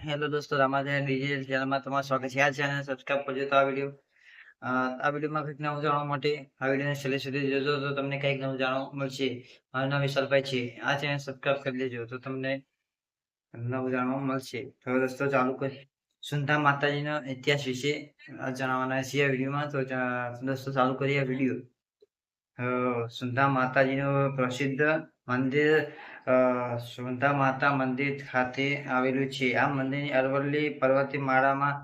Hello દોસ્તો, રામાધન digital ચેનલમાં તમારું સ્વાગત છે. આ ચેનલ સબસ્ક્રાઇબ કરજો. તો આ વિડીયોમાં કંઈક નવું જાણવા માટે આ વિડીયોને છેલ્લે સુધી જોજો તો તમને કંઈક નવું જાણવા મળશે. મારું નામ વિશાલભાઈ છે. આ ચેનલ સબસ્ક્રાઇબ કરી લેજો તો તમને નવું જાણવા મળશે. તો દોસ્તો ચાલુ કરી સુંધા માતાજીનો ઇતિહાસ વિશે જણાવવાના છીએ આ વિડીયોમાં. તો દોસ્તો ચાલુ કરીએ આ વિડીયો. સુંધા માતાજીનું પ્રસિદ્ધ મંદિર સુંધા માતા મંદિર ખાતે આવેલું છે. આ મંદિર અરવલ્લી પર્વતમાળામાં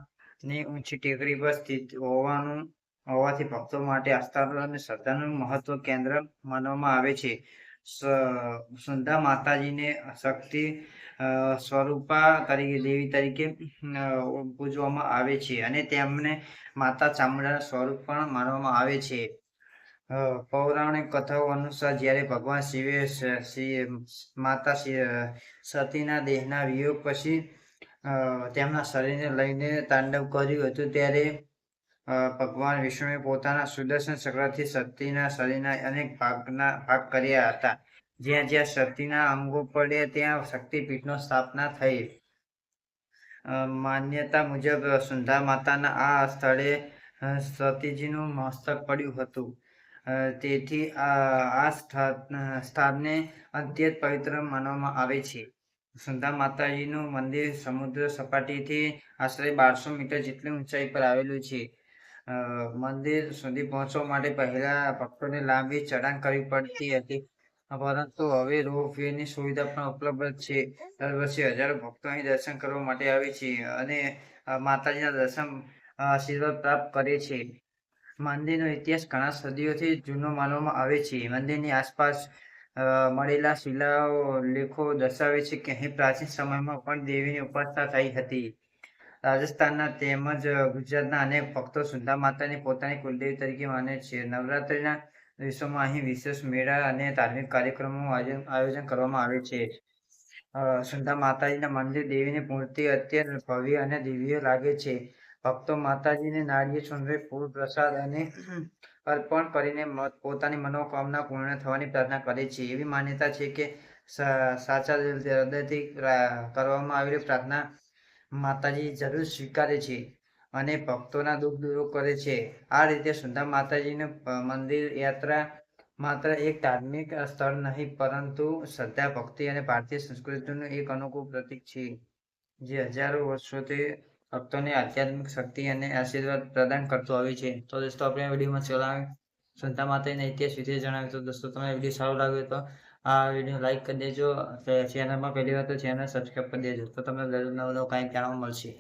ની ઊંચી ટેકરી પર સ્થિત હોવાથી ભક્તો માટે આસ્થા અને શ્રદ્ધાનું મહત્વ કેન્દ્ર માનવામાં આવે છે. સુંધા માતાજીને શક્તિ સ્વરૂપા તરીકે દેવી તરીકે પૂજવામાં આવે છે અને તેમને માતા ચામુંડાનું સ્વરૂપ પણ માનવામાં આવે છે. પૌરાણિક કથાઓ અનુસાર જ્યારે ભગવાન શિવે માતા સતીના દેહના વિયોગ પછી તેમના શરીરને લઈને તાંડવ કર્યું હતું, ત્યારે ભગવાન વિષ્ણુએ પોતાના સુદર્શન ચક્રથી સતીના શરીરના અનેક ભાગ કર્યા હતા. જ્યાં જ્યાં સતીના અંગો પડ્યા ત્યાં શક્તિપીઠનો સ્થાપના થઈ. માન્યતા મુજબ સુંધા માતાના આ સ્થળે સતીજીનું મસ્તક પડ્યું હતું. તેથી આ સ્થાનને અત્યંત પવિત્ર માનવામાં આવે છે. સુંધા માતાજીનું મંદિર સમુદ્ર સપાટીથી આશરે 1200 મીટર જેટલી ઊંચાઈ પર આવેલું છે. મંદિર સુધી પહોંચવા માટે પહેલા ભક્તોને લાંબી ચઢાણ કરવી પડતી હતી, પરંતુ હવે રોપવેની સુવિધા પણ ઉપલબ્ધ છે. દર વર્ષે હજારો ભક્તો અહીં દર્શન કરવા માટે આવે છે અને માતાજીના દર્શન આશીર્વાદ પ્રાપ્ત કરે છે. મંદિરનો ઇતિહાસ ઘણા સદીઓથી જૂનો માનવામાં આવે છે. મંદિરની આસપાસ મળેલા શિલાલેખો દર્શાવે છે કે અહીં પ્રાચીન સમયમાં પણ દેવીની ઉપાસના થઈ હતી. રાજસ્થાનના તેમજ ગુજરાતના અનેક ભક્તો સુંધા માતાને પોતાની કુલદેવી તરીકે માને છે. નવરાત્રિના દિવસોમાં અહીં વિશેષ મેળા અને ધાર્મિક કાર્યક્રમોનું આયોજન કરવામાં આવે છે. સુંધા માતાજીના મંદિર દેવીની મૂર્તિ અત્યંત ભવ્ય અને દિવ્ય લાગે છે. ભક્તો માતાજીને નાળિયેર ચૂંદડી, ફૂલ, પ્રસાદ અને અર્પણ કરીને પોતાની મનોકામના પૂર્ણ થવાની પ્રાર્થના કરે છે. એવી માન્યતા છે કે સાચા હૃદયથી કરવામાં આવેલી પ્રાર્થના માતાજી જરૂર સ્વીકારે છે અને ભક્તોના દુઃખ દૂર કરે છે. આ રીતે સુંધા માતાજીનું મંદિર યાત્રા માત્ર એક ધાર્મિક સ્થળ નહીં, પરંતુ શ્રદ્ધા, ભક્તિ અને ભારતીય સંસ્કૃતિનું એક અનોખું પ્રતીક છે, જે હજારો વર્ષોથી ભક્તોને આધ્યાત્મિક શક્તિ અને આશીર્વાદ પ્રદાન કરતો આવે છે. તો દોસ્તો, આપણે આ વિડીયોમાં સુંધા માતાજીના ઇતિહાસ વિશે જણાવ્યું. તો દોસ્તો, તમને વિડીયો સારો લાગ્યો તો આ વિડીયો લાઈક કરી દેજો. ચેનલમાં પહેલી વાર તો ચેનલ સબસ્ક્રાઈબ કરી દેજો, તો તમને નવું કંઈક જાણવા મળશે.